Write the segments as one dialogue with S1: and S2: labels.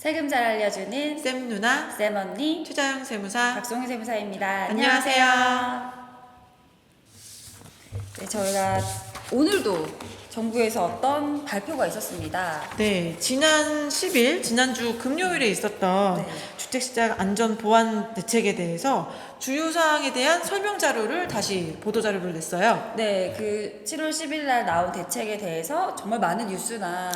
S1: 세금 잘 알려주는
S2: 쌤 누나,
S1: 쌤 언니
S2: 최자영 세무사.
S1: 박송희 세무사입니다.
S2: 안녕하세요.
S1: 네, 저희가 오늘도 정부에서 어떤 발표가 있었습니다.
S2: 네, 지난 10일, 지난주 금요일에 있었던
S1: 네.
S2: 주택시장 안전 보안 대책에 대해서 주요 사항에 대한 설명 자료를 다시 보도 자료를 냈어요.
S1: 네, 그 7월 10일 날 나온 대책에 대해서 정말 많은 뉴스나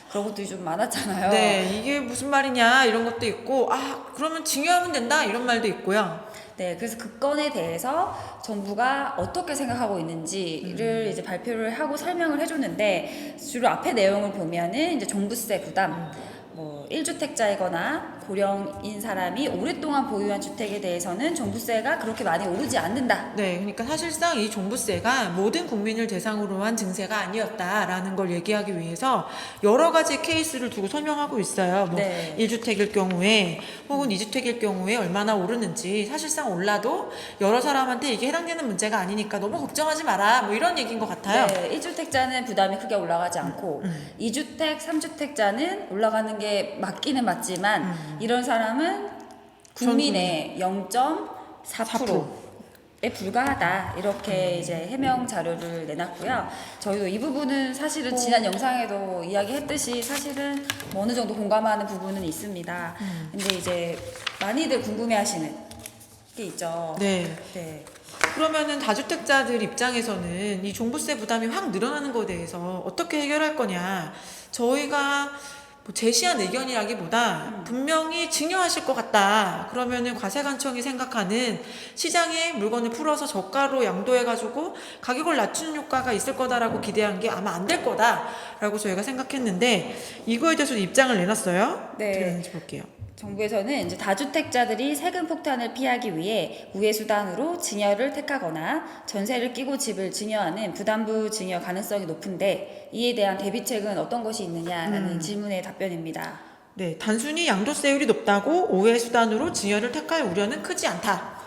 S1: 그런 것들이 좀 많았잖아요.
S2: 네, 이게 무슨 말이냐 이런 것도 있고, 그러면 징역하면 된다 이런 말도 있고요.
S1: 네, 그래서 그 건에 대해서 정부가 어떻게 생각하고 있는지를 이제 발표를 하고 설명을 해줬는데, 주로 앞에 내용을 보면은 이제 종부세 부담, 뭐 1주택자이거나 고령인 사람이 오랫동안 보유한 주택에 대해서는 종부세가 그렇게 많이 오르지 않는다.
S2: 네, 그러니까 사실상 이 종부세가 모든 국민을 대상으로 한 증세가 아니었다라는 걸 얘기하기 위해서 여러 가지 케이스를 두고 설명하고 있어요. 뭐
S1: 네.
S2: 1주택일 경우에 혹은 2주택일 경우에 얼마나 오르는지, 사실상 올라도 여러 사람한테 이게 해당되는 문제가 아니니까 너무 걱정하지 마라, 뭐 이런 얘기인 것 같아요.
S1: 네, 1주택자는 부담이 크게 올라가지 않고 2주택, 3주택자는 올라가는 게 맞기는 맞지만 이런 사람은 국민의 0.4%에 불과하다, 이렇게 이제 해명 자료를 내놨고요. 저희도 이 부분은 사실은 지난 영상에도 이야기했듯이 사실은 뭐 어느 정도 공감하는 부분은 있습니다. 근데 이제 많이들 궁금해하시는 게 있죠.
S2: 네.
S1: 네.
S2: 그러면은 다주택자들 입장에서는 이 종부세 부담이 확 늘어나는 것에 대해서 어떻게 해결할 거냐. 저희가 뭐 제시한 의견이라기보다 분명히 증여하실 것 같다. 그러면은 과세관청이 생각하는 시장에 물건을 풀어서 저가로 양도해가지고 가격을 낮추는 효과가 있을 거다라고 기대한 게 아마 안 될 거다라고 저희가 생각했는데, 이거에 대해서 입장을 내놨어요.
S1: 네.
S2: 어떻게 되는지 볼게요.
S1: 정부에서는 이제 다주택자들이 세금 폭탄을 피하기 위해 우회 수단으로 증여를 택하거나 전세를 끼고 집을 증여하는 부담부 증여 가능성이 높은데, 이에 대한 대비책은 어떤 것이 있느냐라는 질문의 답변입니다.
S2: 네, 단순히 양도세율이 높다고 우회 수단으로 증여를 택할 우려는 크지 않다.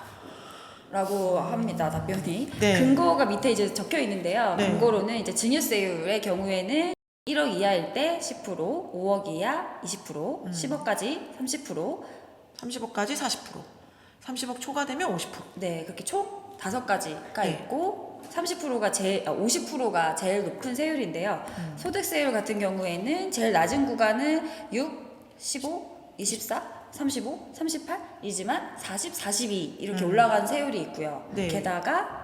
S1: 라고 합니다, 답변이.
S2: 네.
S1: 근거가 밑에 이제 적혀 있는데요.
S2: 네.
S1: 근거로는 이제 증여세율의 경우에는 1억 이하일 때 10%, 5억 이하 20%, 10억까지 30%,
S2: 30억까지 40%, 30억 초과되면 50%.
S1: 네, 그렇게 총 5가지가
S2: 네.
S1: 있고 50%가 제일 높은 세율인데요. 소득세율 같은 경우에는 제일 낮은 구간은 6, 15, 24, 35, 38이지만 40, 42 이렇게 올라간 세율이 있고요.
S2: 네.
S1: 게다가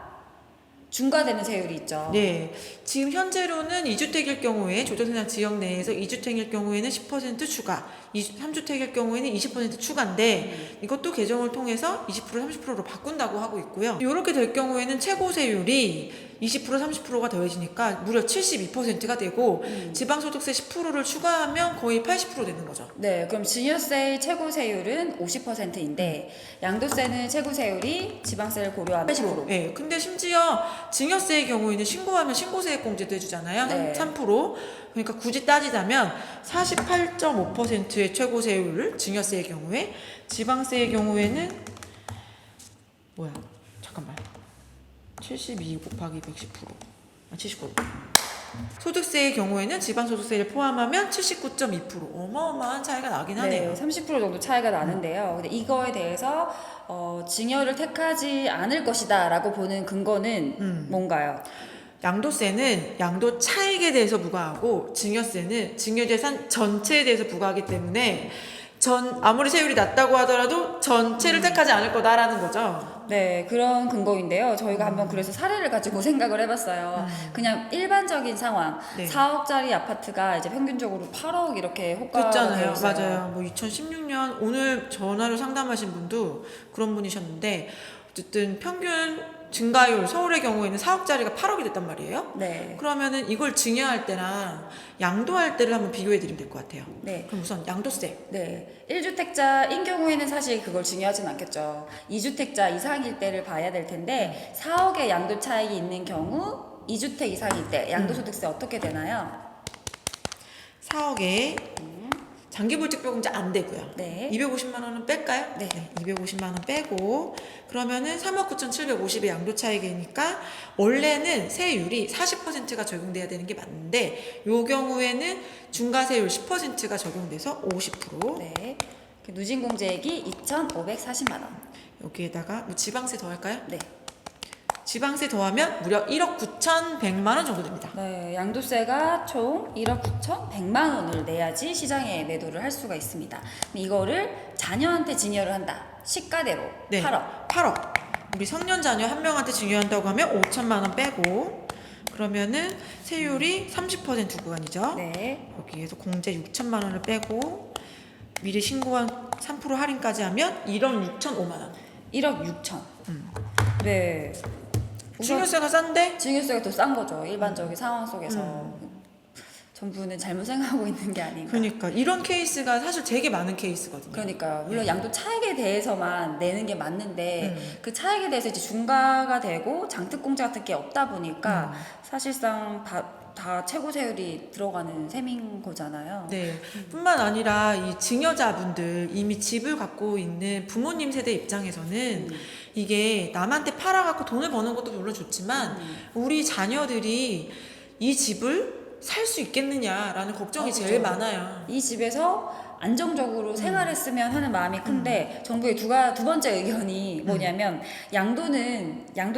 S1: 중과되는 세율이 있죠.
S2: 네, 지금 현재로는 2주택일 경우에 조정세상 지역 내에서 2주택일 경우에는 10% 추가, 3주택일 경우에는 20% 추가인데, 이것도 개정을 통해서 20%, 30%로 바꾼다고 하고 있고요. 이렇게 될 경우에는 최고 세율이 20%, 30%가 더해지니까 무려 72%가 되고, 지방소득세 10%를 추가하면 거의 80% 되는 거죠.
S1: 네, 그럼 증여세의 최고 세율은 50%인데 양도세는 최고 세율이 지방세를 고려하면 80%.
S2: 네, 근데 심지어 증여세의 경우에는 신고하면 신고세액공제도 해주잖아요.
S1: 네.
S2: 3%. 그러니까 굳이 따지자면 48.5%의 최고세율을 증여세의 경우에, 지방세의 경우에는 뭐야? 잠깐만. 72 곱하기 110%. 79. 소득세의 경우에는 지방소득세를 포함하면 79.2%. 어마어마한 차이가 나긴 하네요.
S1: 네, 30% 정도 차이가 나는데요. 근데 이거에 대해서 증여를 택하지 않을 것이다라고 보는 근거는 뭔가요?
S2: 양도세는 양도 차익에 대해서 부과하고, 증여세는 증여재산 전체에 대해서 부과하기 때문에 아무리 세율이 낮다고 하더라도 전체를 택하지 않을 거다라는 거죠.
S1: 네, 그런 근거인데요. 저희가 한번 그래서 사례를 가지고 생각을 해봤어요. 그냥 일반적인 상황,
S2: 네.
S1: 4억짜리 아파트가 이제 평균적으로 8억 이렇게 호가가
S2: 그렇잖아요.
S1: 되어 있어요.
S2: 맞아요. 뭐 2016년 오늘 전화로 상담하신 분도 그런 분이셨는데, 어쨌든 평균 증가율, 서울의 경우에는 4억짜리가 8억이 됐단 말이에요.
S1: 네.
S2: 그러면은 이걸 증여할 때랑 양도할 때를 한번 비교해 드리면 될 것 같아요.
S1: 네.
S2: 그럼 우선 양도세.
S1: 네. 1주택자인 경우에는 사실 그걸 증여하진 않겠죠. 2주택자 이상일 때를 봐야 될 텐데 4억의 양도 차익이 있는 경우 2주택 이상일 때 양도소득세 어떻게 되나요?
S2: 4억에 장기보직보금자 안 되고요.
S1: 네.
S2: 250만 원은 뺄까요?
S1: 네.
S2: 250만 원 빼고 그러면은 3억 9,750의 양도 차익이니까 원래는 세율이 40%가 적용돼야 되는 게 맞는데 요 경우에는 중과세율 10%가 적용돼서 50%.
S1: 네. 누진공제액이 2,540만 원.
S2: 여기에다가 뭐 지방세 더할까요?
S1: 네.
S2: 지방세 더하면 무려 1억 9,100만 원 정도 됩니다.
S1: 네, 양도세가 총 1억 9,100만 원을 내야지 시장에 매도를 할 수가 있습니다. 이거를 자녀한테 증여를 한다. 시가대로
S2: 네.
S1: 8억.
S2: 8억. 우리 성년 자녀 한 명한테 증여한다고 하면 5천만 원 빼고 그러면은 세율이 30% 구간이죠.
S1: 네.
S2: 여기에서 공제 6천만 원을 빼고 미리 신고한 3% 할인까지 하면 1억 6천 5만 원.
S1: 1억 6천. 네.
S2: 증여세가 싼데?
S1: 증여세가 더 싼 거죠. 일반적인 상황 속에서. 정부는 잘못 생각하고 있는 게 아닌가.
S2: 그러니까 이런 케이스가 사실 되게 많은 케이스거든요.
S1: 그러니까 물론 양도 차익에 대해서만 내는 게 맞는데 그 차익에 대해서 이제 중과가 되고 장특공제 같은 게 없다 보니까 사실상 다 최고 세율이 들어가는 셈인 거잖아요.
S2: 네. 뿐만 아니라 이 증여자분들 이미 집을 갖고 있는 부모님 세대 입장에서는 이게 남한테 팔아갖고 돈을 버는 것도 물론 좋지만 우리 자녀들이 이 집을 살 수 있겠느냐라는 걱정이 제일
S1: 그렇죠.
S2: 많아요.
S1: 이 집에서 안정적으로 생활했으면 하는 마음이 큰데 정부의 두 번째 의견이 뭐냐면 양도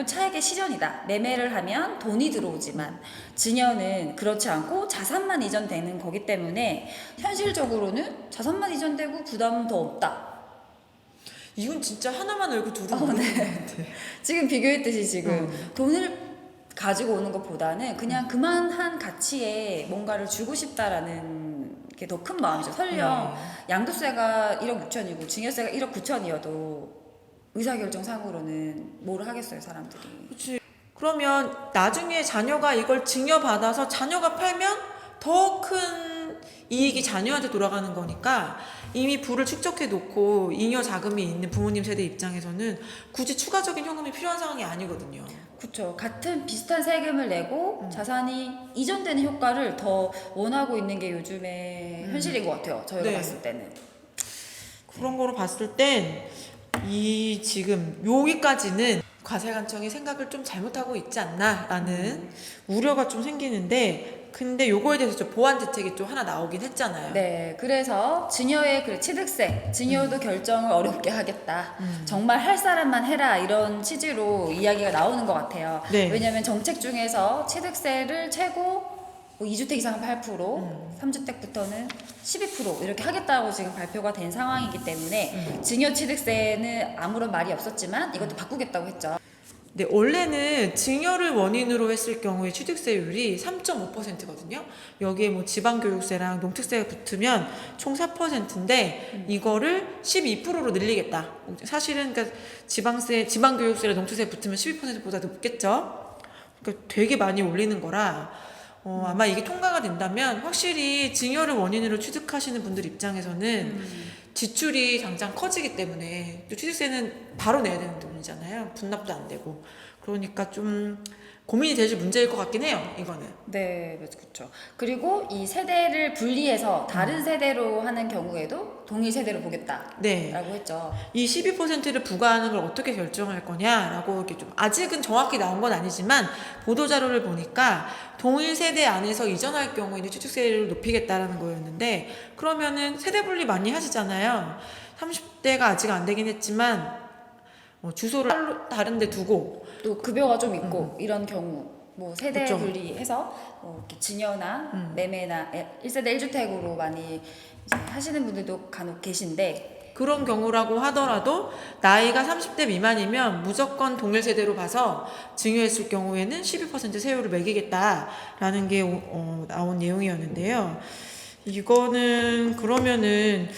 S1: 차익의 실현이다. 매매를 하면 돈이 들어오지만 증여는 그렇지 않고 자산만 이전되는 거기 때문에 현실적으로는 자산만 이전되고 부담은 더 없다.
S2: 이건 진짜 하나만 알고 둘은 모르는 것 같아.
S1: 지금 비교했듯이 지금 돈을 가지고 오는 것보다는 그냥 그만한 가치에 뭔가를 주고 싶다라는 게 더 큰 마음이죠. 설령 양도세가 1억 6천이고 증여세가 1억 9천이어도 의사결정상으로는 뭘 하겠어요, 사람들이.
S2: 그렇지. 그러면 나중에 자녀가 이걸 증여받아서 자녀가 팔면 더 큰 이익이 자녀한테 돌아가는 거니까 이미 부를 축적해 놓고 잉여 자금이 있는 부모님 세대 입장에서는 굳이 추가적인 현금이 필요한 상황이 아니거든요.
S1: 그렇죠. 같은 비슷한 세금을 내고 자산이 이전되는 효과를 더 원하고 있는 게 요즘의 현실인 것 같아요. 저희가
S2: 네.
S1: 봤을 때는.
S2: 그런 거로 봤을 땐 이 지금 여기까지는 과세관청이 생각을 좀 잘못하고 있지 않나라는 우려가 좀 생기는데 근데 요거에 대해서 좀 보완 대책이 또 하나 나오긴 했잖아요.
S1: 네, 그래서 증여의 그 취득세, 증여도 결정을 어렵게 하겠다. 정말 할 사람만 해라 이런 취지로 이야기가 나오는 것 같아요.
S2: 네.
S1: 왜냐하면 정책 중에서 취득세를 최고 2주택 이상은 8%, 3주택부터는 12% 이렇게 하겠다고 지금 발표가 된 상황이기 때문에 증여 취득세는 아무런 말이 없었지만 이것도 바꾸겠다고 했죠.
S2: 네, 원래는 증여를 원인으로 했을 경우에 취득세율이 3.5%거든요. 여기에 뭐 지방교육세랑 농특세가 붙으면 총 4%인데 이거를 12%로 늘리겠다. 사실은 그러니까 지방교육세랑 농특세 붙으면 12%보다 높겠죠. 그러니까 되게 많이 올리는 거라 아마 이게 통과가 된다면 확실히 증여를 원인으로 취득하시는 분들 입장에서는 지출이 당장 커지기 때문에 또 취득세는 바로 내야 되는 돈이잖아요. 분납도 안 되고. 그러니까 좀 고민이 되실 문제일 것 같긴 해요. 이거는.
S1: 네, 그렇죠. 그리고 이 세대를 분리해서 다른 세대로 하는 경우에도 동일 세대로 보겠다라고
S2: 네.
S1: 했죠.
S2: 이 12%를 부과하는 걸 어떻게 결정할 거냐라고 이렇게 좀 아직은 정확히 나온 건 아니지만 보도 자료를 보니까 동일 세대 안에서 이전할 경우에는 취득세를 높이겠다라는 거였는데 그러면은 세대 분리 많이 하시잖아요. 30대가 아직 안 되긴 했지만 주소를 다른 데 두고
S1: 또 급여가 좀 있고 이런 경우 뭐 세대
S2: 그쵸.
S1: 분리해서 이렇게 증여나 매매나 1세대 1주택으로 많이 이제 하시는 분들도 간혹 계신데
S2: 그런 경우라고 하더라도 나이가 30대 미만이면 무조건 동일 세대로 봐서 증여했을 경우에는 12% 세율을 매기겠다라는 게 나온 내용이었는데요. 이거는 그러면은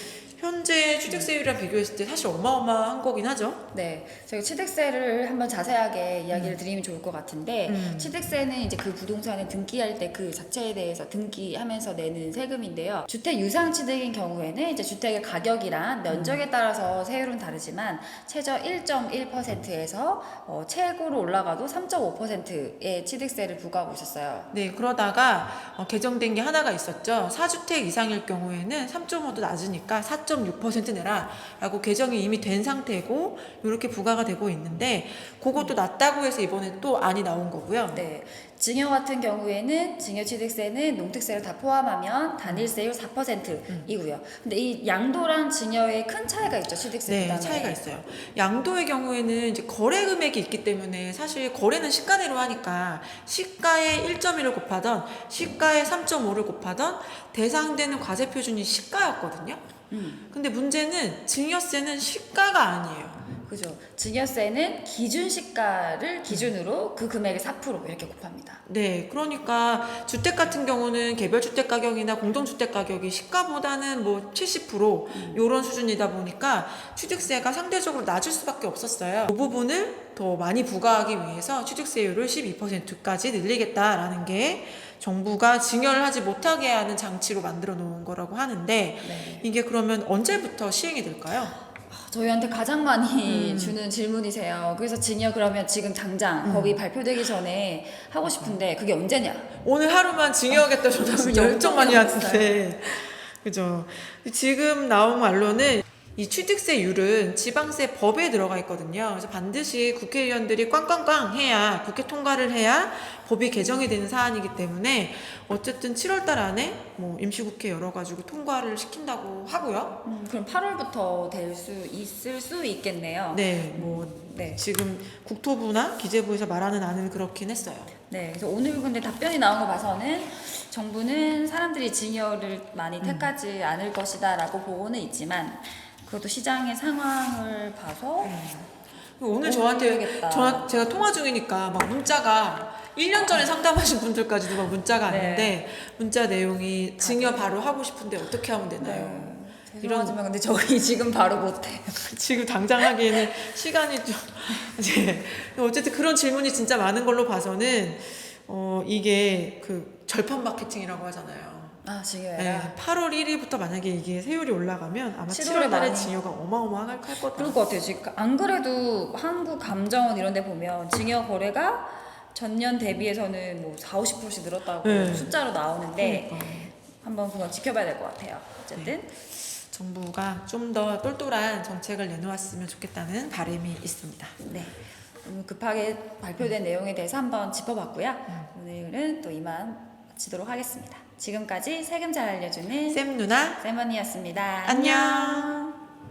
S2: 현재 취득세율이랑 비교했을 때 사실 어마어마한 거긴 하죠.
S1: 네, 저희 취득세를 한번 자세하게 이야기를 드리면 좋을 것 같은데 취득세는 이제 그 부동산을 등기할 때 그 자체에 대해서 등기하면서 내는 세금인데요. 주택 유상 취득인 경우에는 이제 주택의 가격이랑 면적에 따라서 세율은 다르지만 최저 1.1%에서 최고로 올라가도 3.5%의 취득세를 부과하고 있었어요.
S2: 네, 그러다가 개정된 게 하나가 있었죠. 4주택 이상일 경우에는 3.5도 낮으니까 4.6% 내라 라고 개정이 이미 된 상태고 이렇게 부과가 되고 있는데 그것도 낮다고 해서 이번에 또 안이 나온 거고요.
S1: 네, 증여 같은 경우에는 증여 취득세는 농특세를 다 포함하면 단일세율 4%이고요. 근데 이 양도랑 증여에 큰 차이가 있죠, 취득세
S2: 네,
S1: 부담에.
S2: 차이가 있어요. 양도의 경우에는 이제 거래 금액이 있기 때문에 사실 거래는 시가대로 하니까 시가의 1.1을 곱하던 시가의 3.5를 곱하던 대상되는 과세 표준이 시가였거든요. 근데 문제는 증여세는 시가가 아니에요.
S1: 그죠. 증여세는 기준 시가를 기준으로 그 금액의 4% 이렇게 곱합니다.
S2: 네, 그러니까 주택 같은 경우는 개별주택 가격이나 공동주택 가격이 시가보다는 뭐 70% 이런 수준이다 보니까 취득세가 상대적으로 낮을 수밖에 없었어요. 그 부분을 더 많이 부과하기 위해서 취득세율을 12%까지 늘리겠다라는 게 정부가 증여를 하지 못하게 하는 장치로 만들어 놓은 거라고 하는데
S1: 네.
S2: 이게 그러면 언제부터 시행이 될까요?
S1: 저희한테 가장 많이 주는 질문이세요. 그래서 증여 그러면 지금 당장 거기 발표되기 전에 하고 싶은데 그게 언제냐?
S2: 오늘 하루만 증여하겠다 전화 진짜 엄청 많이 왔는데 그죠. 지금 나온 말로는 이 취득세율은 지방세 법에 들어가 있거든요. 그래서 반드시 국회의원들이 꽝꽝꽝 해야 국회 통과를 해야 법이 개정이 되는 사안이기 때문에 어쨌든 7월달 안에 뭐 임시국회 열어가지고 통과를 시킨다고 하고요.
S1: 그럼 8월부터 될 수 있을 수 있겠네요.
S2: 네,
S1: 네.
S2: 지금 국토부나 기재부에서 말하는 안은 그렇긴 했어요.
S1: 네, 그래서 오늘 근데 답변이 나온 거 봐서는 정부는 사람들이 증여를 많이 택하지 않을 것이다라고 보고는 있지만 그것도 시장의 상황을 봐서
S2: 오늘 저한테
S1: 모르겠다.
S2: 제가 통화 중이니까 막 문자가 1년 전에 상담하신 분들까지도 막 문자가
S1: 네.
S2: 왔는데 문자 내용이 증여 바로 하고 싶은데 어떻게 하면 되나요?
S1: 죄송하지만 근데 저희 지금 바로 못해요.
S2: 지금 당장 하기에는 시간이 좀 이제 어쨌든 그런 질문이 진짜 많은 걸로 봐서는 이게 그 절판 마케팅이라고 하잖아요.
S1: 아, 증여해라.
S2: 네, 8월 1일부터 만약에 이게 세율이 올라가면 아마
S1: 7월에
S2: 7월 달에
S1: 많이.
S2: 증여가 어마어마할 거다.
S1: 그럴 것 같아요. 지금 안 그래도 한국감정원 이런 데 보면 증여 거래가 전년 대비해서는 뭐 40-50%씩 늘었다고
S2: 네.
S1: 숫자로 나오는데
S2: 그러니까.
S1: 한번 그건 지켜봐야 될 것 같아요. 어쨌든
S2: 정부가 좀 더 똘똘한 정책을 내놓았으면 좋겠다는 바람이 있습니다.
S1: 네. 오늘 급하게 발표된 내용에 대해서 한번 짚어봤고요. 오늘은 또 이만 마치도록 하겠습니다. 지금까지 세금 잘 알려주는
S2: 쌤 누나
S1: 쌤언니였습니다.
S2: 안녕.